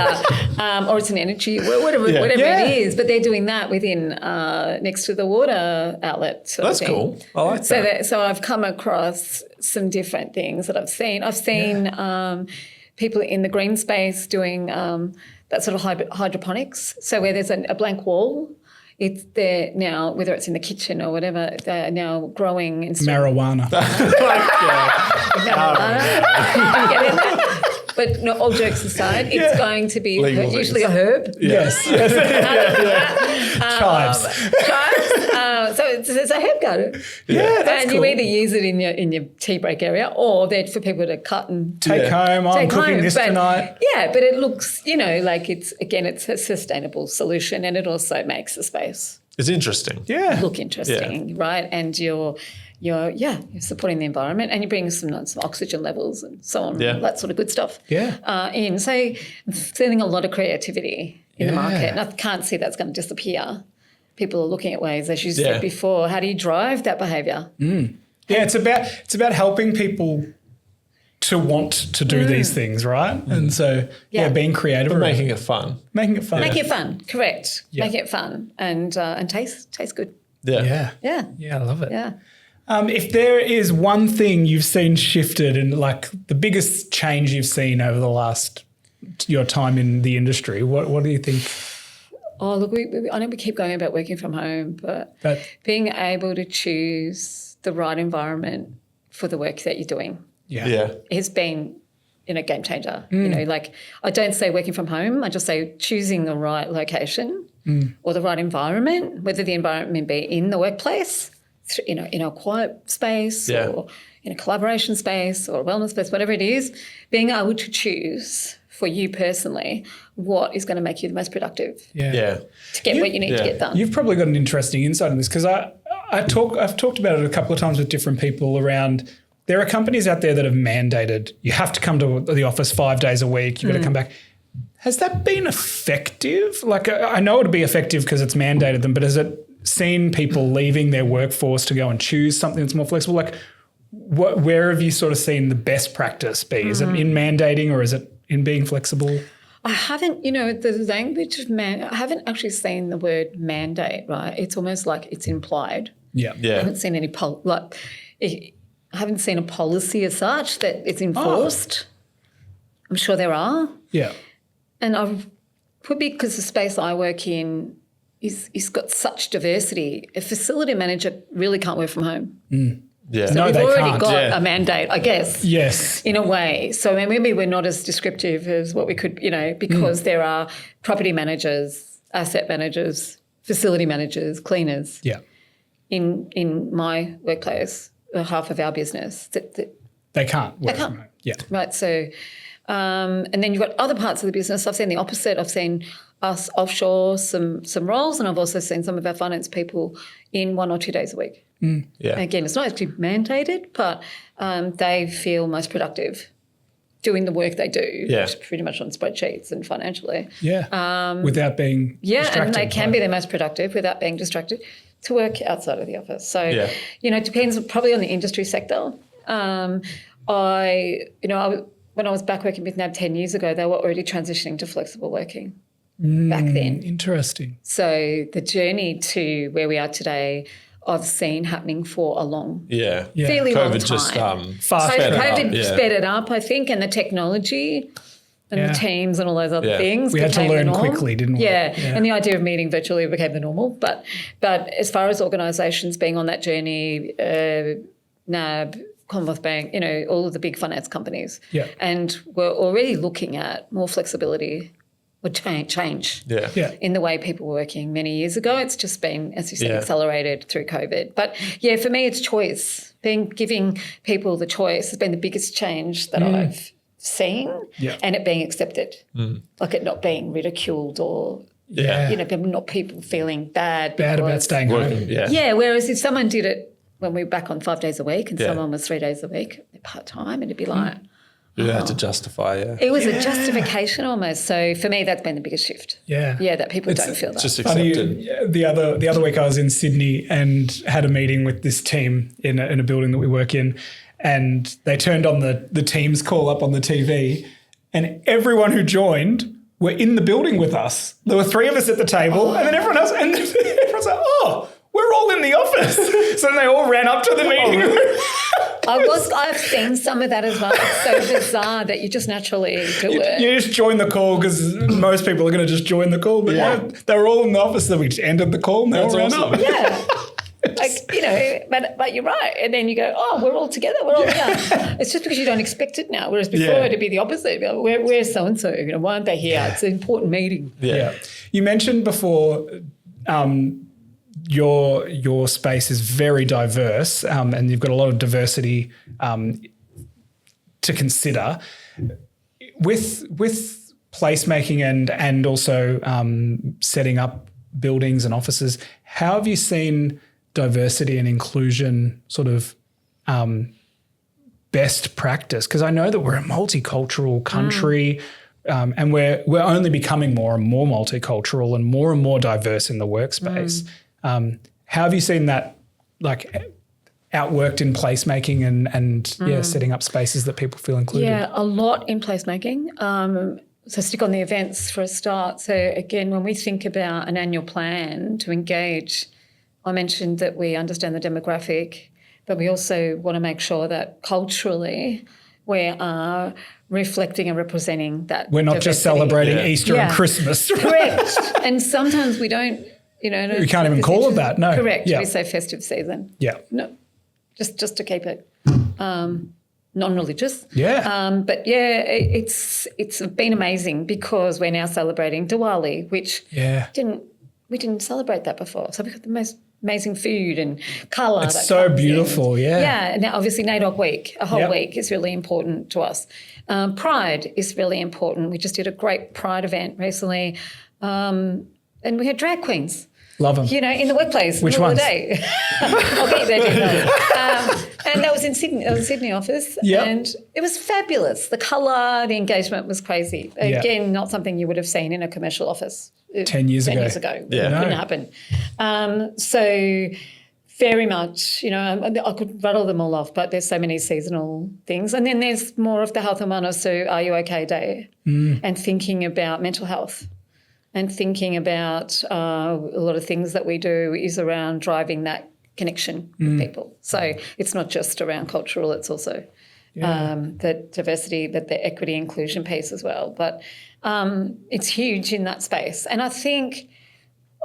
flavour, or it's an energy, whatever it is. But they're doing that within next to the water outlet. That's cool. I like that. So I've come across some different things that I've seen. I've seen people in the green space doing that sort of hydroponics. So where there's a blank wall. It's there now, whether it's in the kitchen or whatever, they're now growing in Marijuana. But no, all jokes aside, it's going to be usually a herb. Yes. Chives. So it's a herb garden. Yeah, that's and cool. you either use it in your tea break area, or they're for people to cut and Take home. I'm cooking this tonight. Yeah, but it looks, like it's a sustainable solution, and it also makes the space It's interesting. look interesting, right? And you're supporting the environment, and you're bringing some oxygen levels and so on, that sort of good stuff. In. So I'm seeing a lot of creativity in the market, and I can't see that's going to disappear. People are looking at ways, as you said before, how do you drive that behaviour? Yeah, it's about helping people to want to do these things, right? And so, being creative, But making it fun. Making it fun. Make it fun, correct. Yeah. Make it fun and taste good. Yeah. Yeah. Yeah, I love it. Yeah. If there is one thing you've seen shifted and the biggest change you've seen over the last your time in the industry, what do you think? Oh, look, I know we keep going about working from home, but being able to choose the right environment for the work that you're doing has been, game changer. I don't say working from home. I just say choosing the right location or the right environment, whether the environment be in the workplace, in a quiet space or in a collaboration space or a wellness space, whatever it is, being able to choose for you personally what is going to make you the most productive to get what you need to get done. You've probably got an interesting insight on this because I've talked about it a couple of times with different people around. There are companies out there that have mandated you have to come to the office 5 days a week. You've got to come back. Has that been effective? I know it'll be effective because it's mandated them, but has it seen people leaving their workforce to go and choose something that's more flexible? Where have you sort of seen the best practice be? Is it in mandating or is it in being flexible? I haven't, the language of I haven't actually seen the word mandate, right? It's almost like it's implied. Yeah. I haven't seen any I haven't seen a policy as such that it's enforced. I'm sure there are. Yeah. And could be because the space I work in is got such diversity. A facility manager really can't work from home. Yeah. So No, we've they already can't. got a mandate, I guess. Yes. In a way. So maybe we're not as descriptive as what we could, because there are property managers, asset managers, facility managers, cleaners. Yeah. In my workplace, half of our business that They can't work can't. from home. Yeah. right. So and then you've got other parts of the business. I've seen the opposite. I've seen us offshore some roles, and I've also seen some of our finance people in 1 or 2 days a week. Yeah. Again, it's not actually mandated, but they feel most productive doing the work they do, which is pretty much on spreadsheets and financially. Yeah. Without being distracted. And they can be their most productive without being distracted to work outside of the office. So, it depends probably on the industry sector. When I was back working with NAB 10 years ago, they were already transitioning to flexible working back then. Interesting. So the journey to where we are today, I've seen happening for a fairly long COVID time. just Fast sped it up, COVID sped it up, I think, and the technology and the teams and all those other things. We had to became the learn norm. quickly, didn't we? Yeah, and the idea of meeting virtually became the normal. But as far as organisations being on that journey, NAB, Commonwealth Bank, all of the big finance companies, and we're already looking at more flexibility or change in the way people were working many years ago. It's just been, as you said, accelerated through COVID. But, for me it's choice. Giving people the choice has been the biggest change that I've seen, and it being accepted, like it not being ridiculed or, not people feeling bad about staying home. Yeah, whereas if someone did it when we were back on 5 days a week and someone was 3 days a week, part-time, and it'd be like... You had to justify, It was a justification almost. So for me, that's been the biggest shift. Yeah. Yeah, that people don't feel that. just accepted. The other week I was in Sydney and had a meeting with this team in a building that we work in, and they turned on the Teams call up on the TV, and everyone who joined were in the building with us. There were 3 of us at the table, and then everyone else, and everyone's like, we're all in the office. So then they all ran up to the meeting room. I've seen some of that as well. It's so bizarre that you just naturally do it. You just join the call because most people are going to just join the call. But they were all in the office, so we just ended the call and they all ran up. Yeah. But you're right. And then you go, we're all together. We're all here. It's just because you don't expect it now. Whereas before it'd be the opposite. Where's so-and-so? Why aren't they here? It's an important meeting. Yeah. You mentioned before your space is very diverse, and you've got a lot of diversity to consider. With placemaking and also setting up buildings and offices, how have you seen diversity and inclusion sort of best practice? Because I know that we're a multicultural country. And we're only becoming more and more multicultural and more diverse in the workspace. How have you seen that outworked in placemaking and setting up spaces that people feel included? Yeah, a lot in placemaking. So stick on the events for a start. So again, when we think about an annual plan to engage, I mentioned that we understand the demographic, but we also want to make sure that culturally we are reflecting and representing that. We're not diversity. just celebrating Easter and Christmas. Correct. And sometimes we don't, we can't even call it that, no. Correct. Yeah. We say festive season. Yeah. No, just to keep it non-religious. Yeah. But it's been amazing because we're now celebrating Diwali, which we didn't celebrate that before. So we've got the most amazing food and colour. It's so beautiful, Yeah, now obviously NAIDOC Week, a whole week is really important to us. Pride is really important. We just did a great Pride event recently, and we had drag queens. Love them. In the workplace. Which middle ones? of the day. I'll get you there, Daniel. And that was in Sydney. That was a Sydney office. Yep. And it was fabulous. The colour, the engagement was crazy. Again, not something you would have seen in a commercial office 10 years ago. Yeah. It couldn't happen. So very much, I could rattle them all off, but there's so many seasonal things. And then there's more of the health and wellness, so Are You OK Day, and thinking about mental health. And thinking about a lot of things that we do is around driving that connection with people. So it's not just around cultural, it's also the diversity, the equity inclusion piece as well. But it's huge in that space. And I think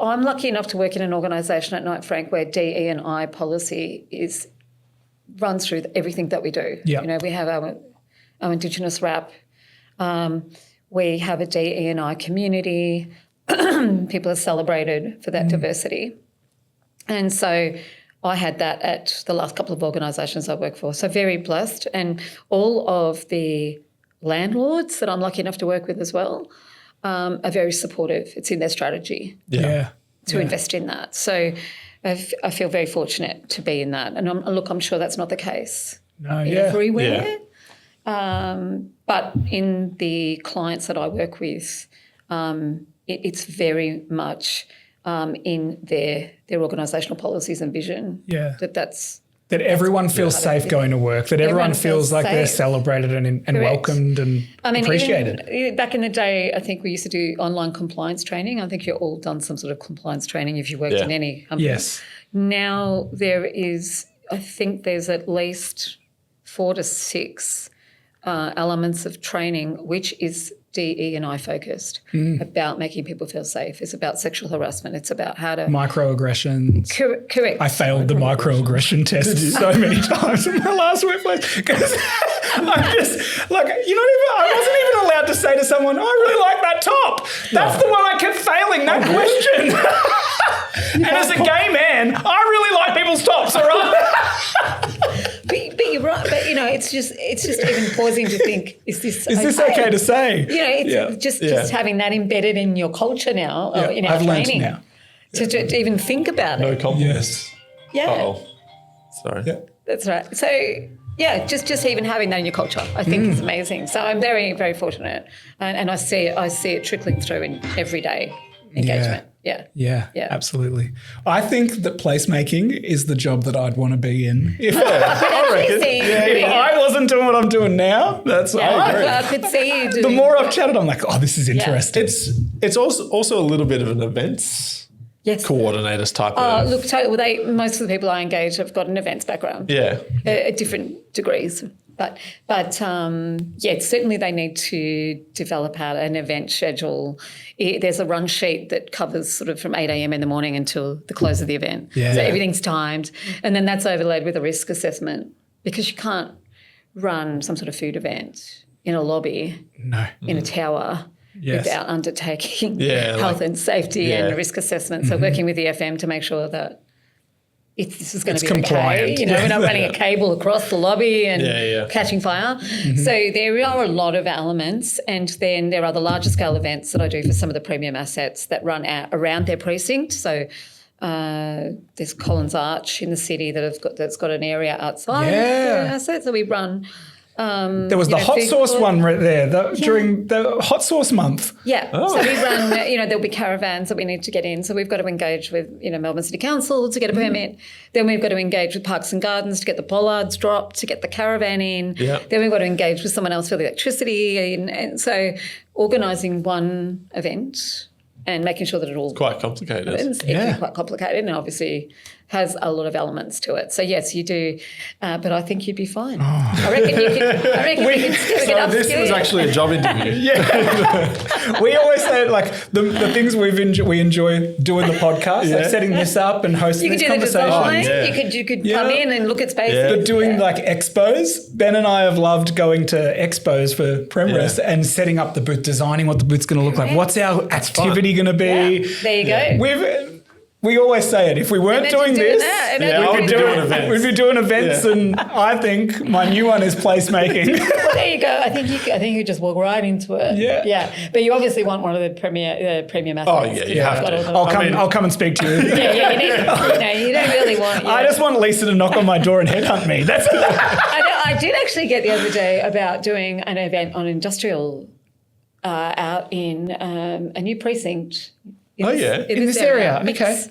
I'm lucky enough to work in an organisation at Knight Frank where DE&I policy runs through everything that we do. Yeah. We have our Indigenous rep. We have a DE&I community. People are celebrated for that diversity. And so I had that at the last couple of organisations I work for. So very blessed. And all of the landlords that I'm lucky enough to work with as well are very supportive. It's in their strategy to invest in that. So I feel very fortunate to be in that. And I'm sure that's not the case everywhere. Yeah. But in the clients that I work with, it's very much in their organisational policies and vision that's That everyone feels safe going to work, that everyone feels like they're safe. celebrated and welcomed and appreciated. Even back in the day, I think we used to do online compliance training. I think you've all done some sort of compliance training if you worked in any company. Yes. Now I think there's at least 4 to 6 elements of training, which is DE&I focused, about making people feel safe. It's about sexual harassment. It's about how to... Microaggressions. Correct. I failed the microaggression test so many times in my last workplace because I'm just like, I wasn't even allowed to say to someone, I really like that top. That's the one I kept failing, that question. And as a gay man, I really like people's tops, all right? But you're right. But it's just even pausing to think: Is this okay to say? It's just having that embedded in your culture now, or in our I've learned training, now. To even think about No it. compliments. Yeah, Oh, sorry. Yeah. that's right. So just even having that in your culture, I think is amazing. So I'm very, very fortunate, and I see it trickling through in everyday engagement. Yeah, absolutely. I think that placemaking is the job that I'd want to be in. If I wasn't doing what I'm doing now, I could see you doing. the more I've chatted, I'm like, oh, this is interesting. It's also a little bit of an events coordinators type of. Look, totally. Most of the people I engage have got an events background. Yeah. At different degrees. But certainly they need to develop out an event schedule. There's a run sheet that covers sort of from 8 a.m. in the morning until the close of the event. Yeah. So everything's timed. And then that's overlaid with a risk assessment because you can't run some sort of food event in a lobby, in a tower, without undertaking health and safety and a risk assessment. So working with the FM to make sure that this is going to be compliant. Okay. We're not running a cable across the lobby and catching fire. Mm-hmm. So there are a lot of elements, and then there are the larger scale events that I do for some of the premium assets that run out around their precinct. So there's Collins Arch in the city that's got an area outside their asset. So we run. There was the hot sauce one right there during the hot sauce month. Yeah. So we run, there'll be caravans that we need to get in. So we've got to engage with, Melbourne City Council to get a permit. Then we've got to engage with Parks and Gardens to get the bollards dropped, to get the caravan in. Yeah. Then we've got to engage with someone else for the electricity. And so organising one event and making sure that it all Quite complicated. happens. It can be quite complicated and obviously has a lot of elements to it. So yes, you do, but I think you'd be fine. I reckon we can still get This was actually a job interview. We always say like the things we enjoy doing the podcast, like setting this up and hosting You these could do the conversations. design. You could come in and look at spaces. But doing like expos, Ben and I have loved going to expos for Premrest and setting up the booth, designing what the booth's going to look like. What's our activity going to be? Yeah. There you go. We always say it. If we weren't doing this, we'd be doing events, and I think my new one is placemaking. Well, there you go. I think you just walk right into it. Yeah. But you obviously want one of the premium assets. Oh yeah, you have to. I'll come and speak to you. You need. You don't really want. I just want Lisa to knock on my door and headhunt me. That's. I did actually get the other day about doing an event on industrial out in a new precinct. In this area. Okay.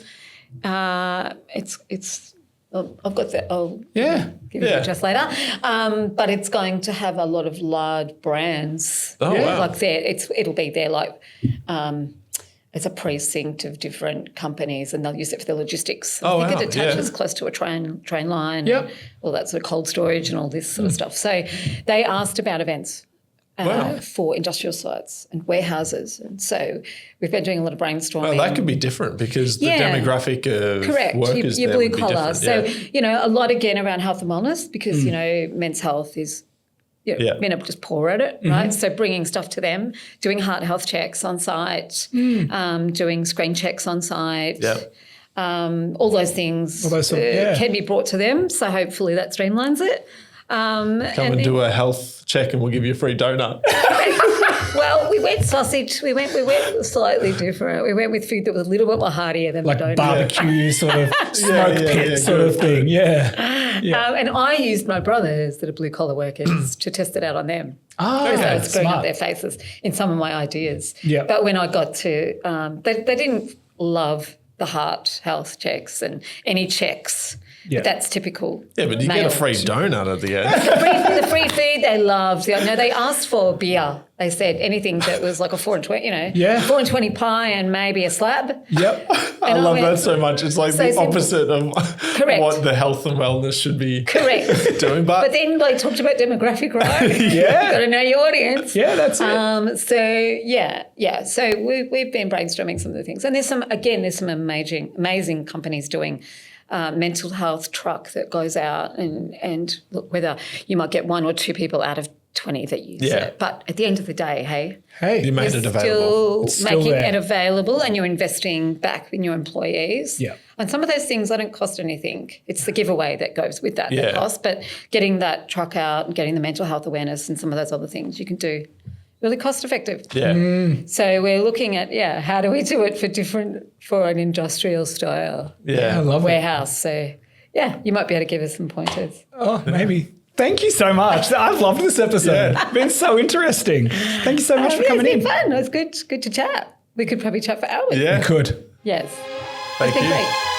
I've got that. I'll give it just later. But it's going to have a lot of large brands. Oh, wow. Like it'll be there like it's a precinct of different companies, and they'll use it for their logistics. I think it attaches close to a train line. Yep. All that sort of cold storage and all this sort of stuff. So they asked about events. For industrial sites and warehouses. And so we've been doing a lot of brainstorming. Well, that could be different because the demographic of workers your there blue would be collar. different. So, a lot again around health and wellness because, men's health is, men are just poor at it, right? So bringing stuff to them, doing heart health checks on site, doing screen checks on site. Yep. All those things can be brought to them. So hopefully that streamlines it. Come and do a health check and we'll give you a free donut. Well, we went sausage. We went slightly different. We went with food that was a little bit more heartier than like the donut. barbecue sort of smoke pit sort of thing. And I used my brothers that are blue collar workers to test it out on them. Oh, okay. I was screwing up their faces in some of my ideas. Yeah. But when I got to, they didn't love the heart health checks and any checks Yeah. But that's typical. Yeah, but you get a free donut at the end. The free food they loved. No, they asked for beer. They said anything that was like a 4 and 20, 4 and 20 pie and maybe a slab. Yep. I love that so much. It's like the simple. opposite of Correct. what the health and wellness should be Correct. doing. But then they talked about demographic, right? Yeah. Got to know your audience. Yeah, that's it. So we've been brainstorming some of the things, and there's some amazing companies doing mental health truck that goes out and look whether you might get 1 or 2 people out of 20 that use it. But at the end of the day, you made it available. Still making it available, and you're investing back in your employees. Yeah. And some of those things don't cost anything. It's the giveaway that goes with that that costs. But getting that truck out and getting the mental health awareness and some of those other things you can do really cost effective. Yeah. So we're looking at, how do we do it for an industrial style Yeah. I love it. warehouse? So, you might be able to give us some pointers. Oh, maybe. Thank you so much. I've loved this episode. It's been so interesting. Thank you so much for coming in. It's been fun. It was good to chat. We could probably chat for hours. Yeah. Good. Yes. Thank It's been you. great.